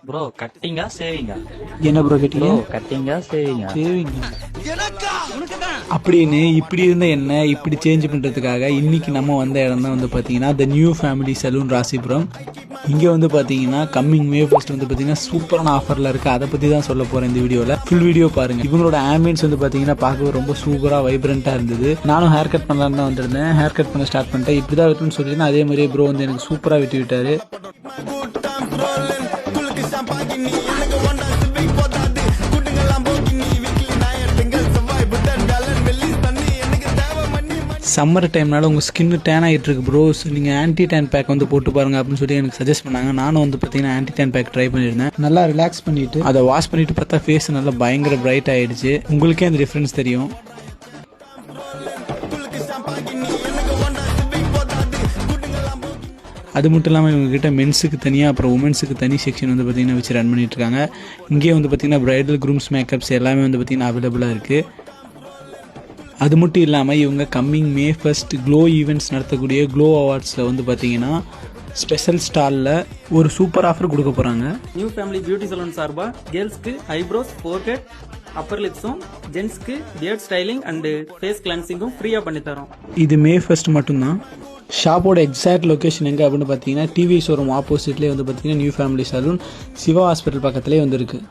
Bro கட்டிங்கா சேவிங்கா? என்ன bro கேட்டீங்க? கட்டிங்கா சேவிங்கா? சேவிங்க அப்படின்னு இப்படி இருந்த என்ன இப்படி சேஞ்ச் பண்ணுறதுக்காக இன்னைக்கு நம்ம வந்த இடம் தான் வந்து பார்த்தீங்கன்னா the new family saloon Rasipuram. இங்கே வந்து பார்த்தீங்கன்னா கம்மிங் மே ஃபர்ஸ்ட் வந்து பார்த்தீங்கன்னா சூப்பரான ஆஃபரில் இருக்குது. அதை பற்றி தான் சொல்ல போகிறேன் இந்த வீடியோவில். ஃபுல் வீடியோ பாருங்கள். இவங்களோட ஆம்பியன்ஸ் வந்து பார்த்தீங்கன்னா பார்க்கவே ரொம்ப சூப்பராக வைப்ரண்ட்டாக இருந்தது. நானும் ஹேர் கட் பண்ணலான்னு தான் வந்திருந்தேன். ஹேர் கட் பண்ண ஸ்டார்ட் பண்ணிட்டேன். இப்படி தான் வெட்டுன்னு சொல்லிட்டு அதே மாதிரியே ப்ரோ வந்து எனக்கு சூப்பராக வெட்டி விட்டார். சம்மர் டைம்னால உங்கள் ஸ்கின்னு டேன் ஆகிட்டு இருக்கு ப்ரோஸ், நீங்கள் ஆன்டி டேன் பேக் வந்து போட்டு பாருங்க அப்படின்னு சொல்லி எனக்கு சஜஸ்ட் பண்ணாங்க. நானும் வந்து பார்த்தீங்கன்னா ஆன்டி டேன் பேக் ட்ரை பண்ணியிருந்தேன். நல்லா ரிலாக்ஸ் பண்ணிட்டு அதை வாஷ் பண்ணிட்டு பார்த்தா ஃபேஸ் நல்லா பயங்கர பிரைட் ஆகிடுச்சு. உங்களுக்கே அந்த டிஃப்ரென்ஸ் தெரியும். அது மட்டும் இல்லாமல் இவங்ககிட்ட மென்ஸுக்கு தனியாக அப்புறம் உமன்ஸுக்கு தனி செக்ஷன் வந்து பார்த்திங்கன்னா வச்சு ரன் பண்ணிட்டு இருக்காங்க. இங்கேயே வந்து பார்த்திங்கன்னா ப்ரைடல் க்ரூம்ஸ் மேக்கப்ஸ் எல்லாமே வந்து பார்த்திங்கன்னா அவைலபிளாக இருக்குது. அது மட்டும் இல்லாமல் இவங்க coming May first glow events நடத்தக்கூடிய க்ளோ அவார்ட்ஸில் வந்து பார்த்தீங்கன்னா ஸ்பெஷல் ஸ்டாலில் ஒரு சூப்பர் ஆஃபர் கொடுக்க போகிறாங்க. நியூ ஃபேமிலி பியூட்டி சலூன் சார்பா கேர்ள்ஸ்க்கு ஐப்ரோஸ், ஃபோர்ஹெட், அப்பர் லிப்ஸும் ஜென்ஸ்க்கு பியர்ட் ஸ்டைலிங் அண்டு ஃபேஸ் கிளன்சிங்கும் ஃப்ரீயாக பண்ணித்தரோம். இது மே ஃபர்ஸ்ட் மட்டும்தான். ஷாப்போட எக்ஸாக்ட் லொக்கேஷன் எங்கே அப்படின்னு பார்த்தீங்கன்னா டிவி ஷோரூம் ஆப்போசிட்லேயே வந்து பார்த்தீங்கன்னா new family saloon Siva hospital பக்கத்துலேயே வந்து இருக்குது.